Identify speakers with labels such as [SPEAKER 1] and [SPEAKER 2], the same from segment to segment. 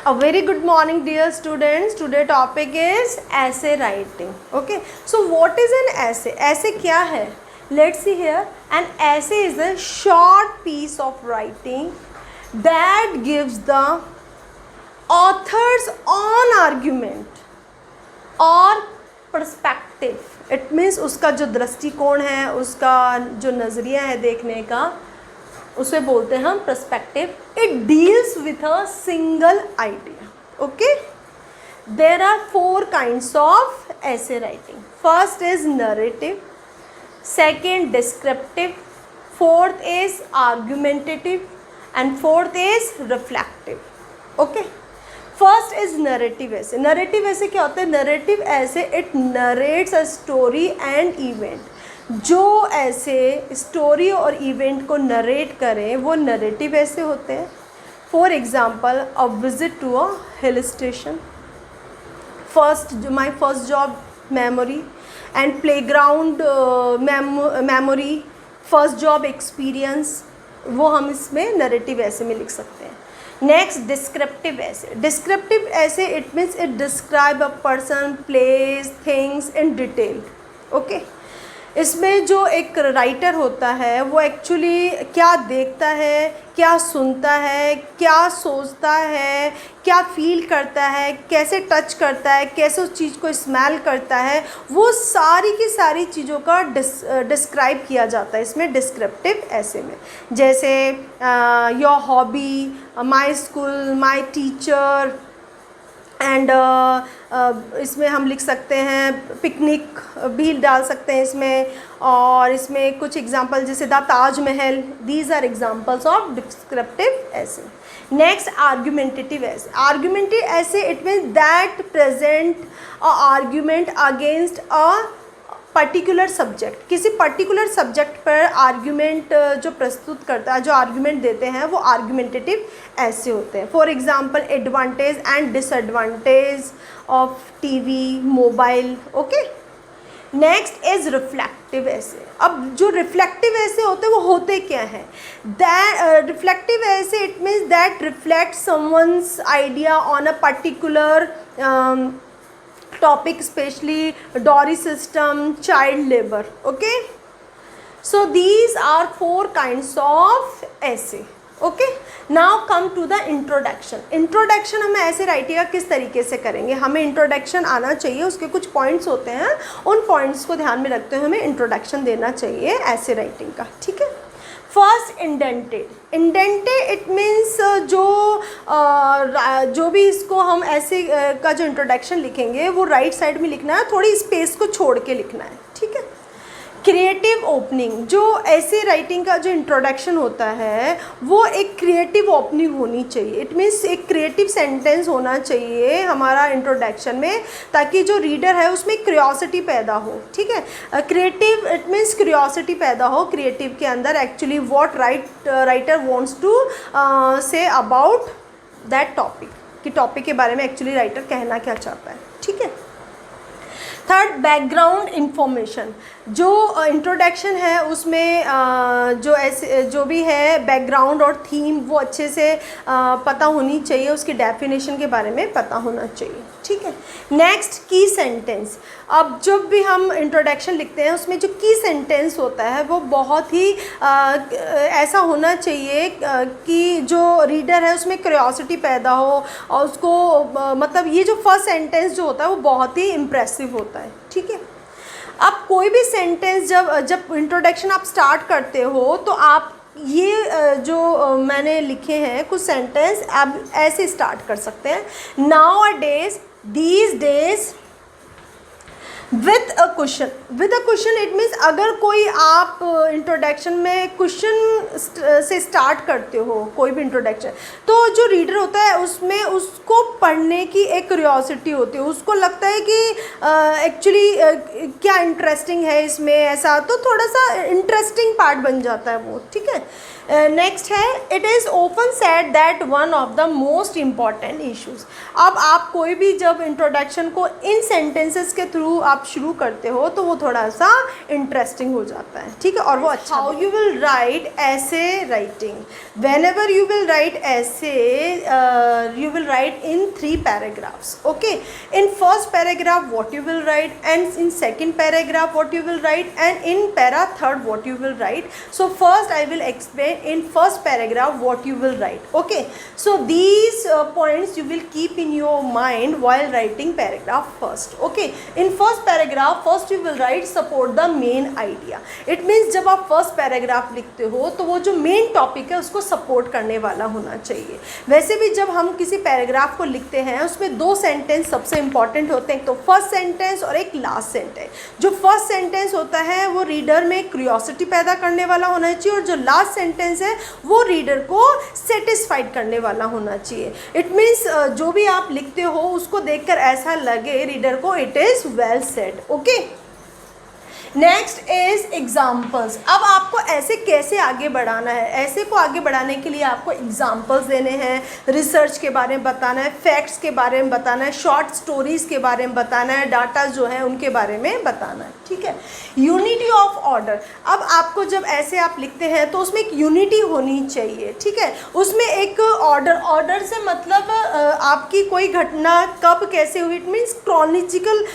[SPEAKER 1] A very good morning dear students. Today topic is essay writing. Okay, so what is an essay? Essay क्या है? Let's see here. An essay is a short piece of writing that gives the author's own argument or perspective. It means उसका जो दृष्टिकोण है, उसका जो नज़रिया है देखने का, उसे बोलते हैं हम perspective. It deals with a single idea. Okay, there are 4 kinds of essay writing. First is narrative, second descriptive, fourth is argumentative and fourth is reflective. Okay, first is narrative essay. Narrative essay क्या होता है? Narrative essay it narrates a story and event. जो essay story और event को narrate करें वो narrative essay होते हैं. For example, a visit to a hill station, my first job memory and playground memory, first job experience, वो हम इसमें नरेटिव ऐसे में लिख सकते हैं. Next, descriptive essay. Descriptive essay it means it describe a person, place, things in detail. Okay, इसमें जो एक राइटर होता है वो एक्चुअली क्या देखता है, क्या सुनता है, क्या सोचता है, क्या फील करता है, कैसे टच करता है, कैसे उस चीज़ को स्मेल करता है, वो सारी की सारी चीज़ों का डिस्क्राइब किया जाता है इसमें डिस्क्रिप्टिव ऐसे में. जैसे your hobby, my school, my teacher, and इसमें हम लिख सकते हैं पिकनिक भी डाल सकते हैं इसमें. और इसमें कुछ एग्जांपल जैसे the Taj Mahal, these are examples of descriptive essay. Next, argumentative essay. Argumentative essay it means that present a argument against a particular subject. किसी पर्टिकुलर सब्जेक्ट पर आर्ग्यूमेंट जो प्रस्तुत करता है, जो आर्ग्यूमेंट देते हैं, वो आर्ग्यूमेंटेटिव ऐसे होते हैं. For example, advantage and disadvantage of TV, mobile. Okay, next is reflective ऐसे. अब जो रिफ्लेक्टिव ऐसे होते हैं वो होते क्या हैं? दैट रिफ्लेक्टिव ऐसे it means that reflect someone's idea on a particular topic, especially dowry system, child labor. Okay, so these are 4 kinds of essay. Okay, now come to the introduction. Introduction हम ऐसे writing का किस तरीके से करेंगे? हमें introduction आना चाहिए, उसके कुछ पॉइंट्स होते हैं, उन पॉइंट्स को ध्यान में रखते हुए हमें इंट्रोडक्शन देना चाहिए ऐसे राइटिंग का. ठीक है. First, indented. Indented it means जो भी इसको हम ऐसे का जो इंट्रोडक्शन लिखेंगे वो राइट साइड में लिखना है, थोड़ी स्पेस को छोड़ के लिखना है. ठीक है. Creative opening. जो ऐसे राइटिंग का जो इंट्रोडक्शन होता है वो एक क्रिएटिव ओपनिंग होनी चाहिए. इट मीन्स एक क्रिएटिव सेंटेंस होना चाहिए हमारा इंट्रोडक्शन में, ताकि जो रीडर है उसमें क्यूरियोसिटी पैदा हो. ठीक है. क्रिएटिव इट मीन्स क्यूरियोसिटी पैदा हो क्रिएटिव के अंदर, actually what writer wants to say about that topic, कि टॉपिक के बारे में एक्चुअली राइटर कहना क्या चाहता है. ठीक है. Third, background information. जो इंट्रोडक्शन है उसमें जो भी है बैकग्राउंड और थीम वो अच्छे से पता होनी चाहिए, उसकी डेफिनेशन के बारे में पता होना चाहिए. ठीक है. नेक्स्ट, की सेंटेंस. अब जब भी हम इंट्रोडक्शन लिखते हैं उसमें जो की सेंटेंस होता है वो बहुत ही ऐसा होना चाहिए कि जो रीडर है उसमें क्यूरियोसिटी पैदा हो, और उसको मतलब ये जो फर्स्ट सेंटेंस जो होता है वो बहुत ही इम्प्रेसिव होता है. ठीक है. अब कोई भी सेंटेंस जब इंट्रोडक्शन आप स्टार्ट करते हो तो आप ये जो मैंने लिखे हैं कुछ सेंटेंस आप ऐसे स्टार्ट कर सकते हैं. Now a days, these days, with a question. With a question it means अगर कोई आप इंट्रोडक्शन में क्वेश्चन से स्टार्ट करते हो कोई भी इंट्रोडक्शन, तो जो रीडर होता है उसमें उसको पढ़ने की एक क्यूरियोसिटी होती है, उसको लगता है कि एक्चुअली क्या इंटरेस्टिंग है इसमें, ऐसा तो थोड़ा सा इंटरेस्टिंग पार्ट बन जाता है वो. ठीक है. नेक्स्ट है, it is open said that one of the most important issues. अब आप कोई भी जब इंट्रोडक्शन को इन सेंटेंसेस के थ्रू आप शुरू करते हो तो वो वो थोड़ा सा इंटरेस्टिंग हो जाता है, ठीक है, और वो अच्छा। हाउ यू विल राइट ऐसे writing, when ever you will right ऐसे you will write in 3 paragraphs. Okay, in first paragraph what you will write, and in second paragraph what you will write, and in para third what you will write. So first I will explain in first paragraph what you will write. Okay, so these points you will keep in your mind while writing paragraph first. Okay, in first paragraph first you will write support the main idea. It means जब आप first paragraph लिखते हो तो वो जो main topic है उसको support करने वाला होना चाहिए। वैसे भी जब हम किसी पैराग्राफ को लिखते हैं उसमें 2 सेंटेंस सबसे इंपॉर्टेंट होते हैं, तो फर्स्ट सेंटेंस और एक लास्ट सेंटेंस। जो फर्स्ट सेंटेंस होता है वो रीडर में क्यूरियोसिटी पैदा करने वाला होना चाहिए, और जो लास्ट सेंटेंस है वो रीडर को सेटिस्फाइड करने वाला होना चाहिए। इट मीन्स जो भी आप लिखते हो उसको देखकर ऐसा लगे रीडर को it is well said. Okay, next is examples. अब आपको ऐसे कैसे आगे बढ़ाना है, ऐसे को आगे बढ़ाने के लिए आपको एग्जाम्पल्स देने हैं, रिसर्च के बारे में बताना है, फैक्ट्स के बारे में बताना है, शॉर्ट स्टोरीज़ के बारे में बताना है, डाटा जो है उनके बारे में बताना है, ठीक है। Unity of order. अब आपको जब ऐसे आप लिखते हैं तो उसमें एक यूनिटी होनी चाहिए, ठीक है, उसमें एक ऑर्डर से मतलब आपकी कोई घटना कब कैसे हुई, इट मीन्स क्रोनोलॉजिकल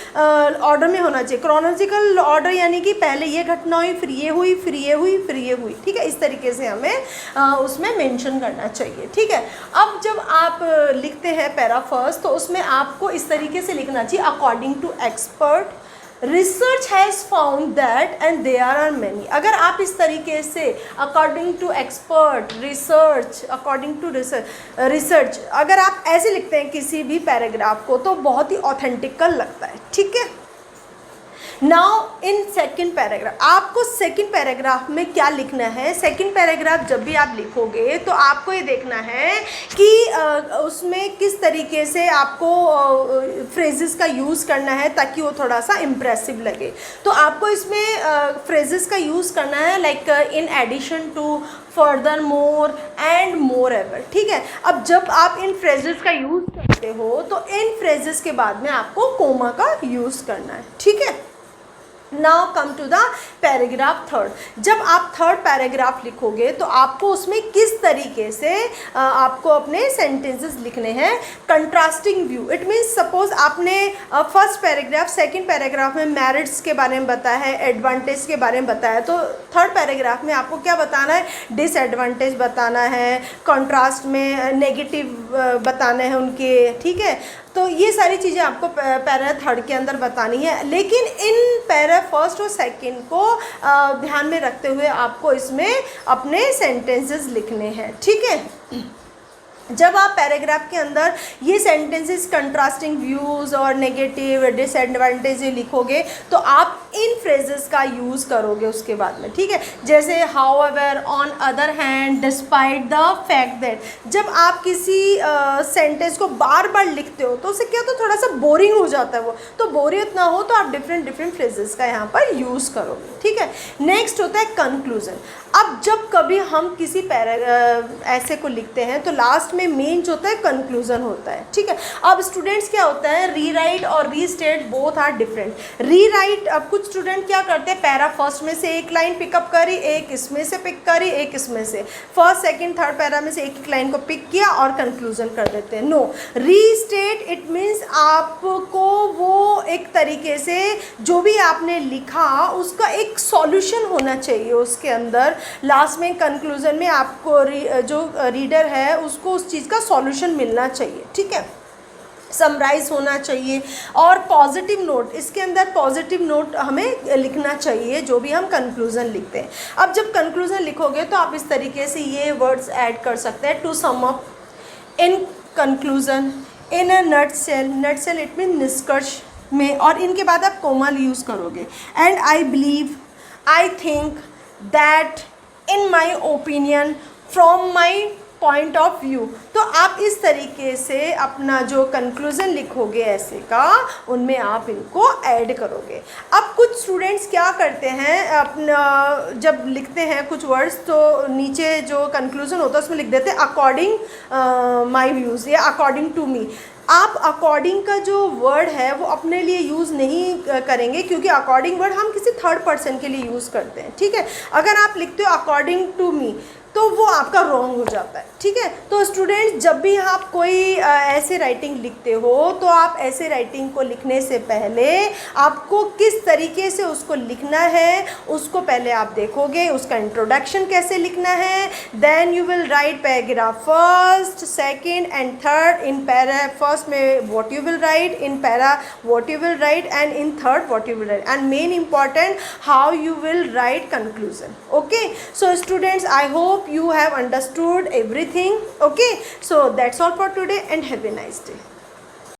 [SPEAKER 1] ऑर्डर में होना चाहिए। क्रोनोलॉजिकल ऑर्डर यानी कि पहले ये घटना हुई, फिर ये हुई, फिर ये हुई, फिर ये हुई, ठीक है, इस तरीके से हमें उसमें मेंशन करना चाहिए, ठीक है। अब जब आप लिखते हैं पैरा फर्स्ट तो उसमें आपको इस तरीके से लिखना चाहिए, according to expert research has found that and there are many. अगर आप इस तरीके से according to expert, research, according to research अगर आप ऐसे लिखते हैं किसी भी पैराग्राफ को तो बहुत ही ऑथेंटिकल लगता है, ठीक है। नाउ इन सेकेंड पैराग्राफ, आपको सेकेंड पैराग्राफ में क्या लिखना है। सेकेंड पैराग्राफ जब भी आप लिखोगे तो आपको ये देखना है कि उसमें किस तरीके से आपको फ्रेजेस का यूज़ करना है ताकि वो थोड़ा सा इम्प्रेसिव लगे। तो आपको इसमें फ्रेजेस का यूज़ करना है like in addition to, furthermore and moreover, ठीक है। अब जब आप इन फ्रेजेस का यूज़ करते हो तो इन फ्रेजेस के बाद में आपको कोमा का यूज़ करना है, ठीक है। Now come to the paragraph third. जब आप थर्ड पैराग्राफ लिखोगे तो आपको उसमें किस तरीके से आपको अपने सेंटेंसेस लिखने हैं। Contrasting view, it means suppose आपने फर्स्ट पैराग्राफ सेकंड पैराग्राफ में मेरिट्स के बारे में बताया है, एडवांटेज के बारे में बताया, तो थर्ड पैराग्राफ में आपको क्या बताना है, डिसएडवांटेज बताना है, कंट्रास्ट में नेगेटिव बताने हैं उनके, ठीक है। तो ये सारी चीज़ें आपको पैरा थर्ड के अंदर बतानी है, लेकिन इन पैरा फर्स्ट और सेकंड को ध्यान में रखते हुए आपको इसमें अपने सेंटेंसेस लिखने हैं, ठीक है। जब आप पैराग्राफ के अंदर ये सेंटेंसेस कंट्रास्टिंग व्यूज़ और नेगेटिव डिसएडवांटेज लिखोगे तो आप इन फ्रेजेस का यूज़ करोगे उसके बाद में, ठीक है। जैसे how ever, on other hand, despite the fact that. जब आप किसी सेंटेंस को बार बार लिखते हो तो उससे क्या होता है, थोड़ा सा बोरिंग हो जाता है वो, तो बोरियत ना हो तो आप डिफरेंट फ्रेजेस का यहाँ पर यूज़ करोगे, ठीक है। नेक्स्ट होता है कंक्लूजन। अब जब कभी हम किसी ऐसे को लिखते हैं तो लास्ट में मेन जो होता है कंक्लूजन होता है, ठीक है। अब स्टूडेंट्स क्या होता है, रीराइट और restate both are different. Rewrite, अब कुछ स्टूडेंट क्या करते हैं, पैरा फर्स्ट में से एक लाइन पिकअप करी, एक इसमें से पिक करी, एक इसमें से, फर्स्ट सेकंड थर्ड पैरा में से एक लाइन को पिक किया और कंक्लूजन कर देते हैं। नो, रीस्टेट इट मीन्स आपको वो एक तरीके से जो भी आपने लिखा उसका एक सॉल्यूशन होना चाहिए उसके अंदर। लास्ट में कंक्लूजन में आपको जो रीडर है उसको उस चीज़ का सॉल्यूशन मिलना चाहिए, ठीक है, समराइज होना चाहिए। और पॉजिटिव नोट, इसके अंदर पॉजिटिव नोट हमें लिखना चाहिए जो भी हम कंक्लूजन लिखते हैं। अब जब कंक्लूजन लिखोगे तो आप इस तरीके से ये वर्ड्स ऐड कर सकते हैं, to sum up, in conclusion, in a nutshell, nutshell it mean निष्कर्ष में, और इनके बाद आप कोमा यूज़ करोगे। And I believe, I think, that, in my opinion, from my point of view. तो आप इस तरीके से अपना जो कंक्लूज़न लिखोगे ऐसे का, उनमें आप इनको ऐड करोगे। अब कुछ स्टूडेंट्स क्या करते हैं, अपना जब लिखते हैं कुछ वर्ड्स तो नीचे जो कंक्लूज़न होता है उसमें लिख देते हैं अकॉर्डिंग माई व्यूज़ या अकॉर्डिंग टू मी। आप अकॉर्डिंग का जो वर्ड है वो अपने लिए यूज़ नहीं करेंगे, क्योंकि अकॉर्डिंग वर्ड हम किसी थर्ड पर्सन के लिए यूज़ करते हैं, ठीक है। अगर आप लिखते हो अकॉर्डिंग टू मी तो वो आपका रॉन्ग हो जाता है, ठीक है। तो स्टूडेंट्स, जब भी आप कोई ऐसे राइटिंग लिखते हो तो आप ऐसे राइटिंग को लिखने से पहले आपको किस तरीके से उसको लिखना है उसको पहले आप देखोगे, उसका इंट्रोडक्शन कैसे लिखना है। Then you will write paragraph first, second and third. In para first में what you will write, in para what you will write, and in third what you will write, and main important how you will write conclusion. Okay, so students, I hope you have understood everything. Okay, so that's all for today and have a nice day.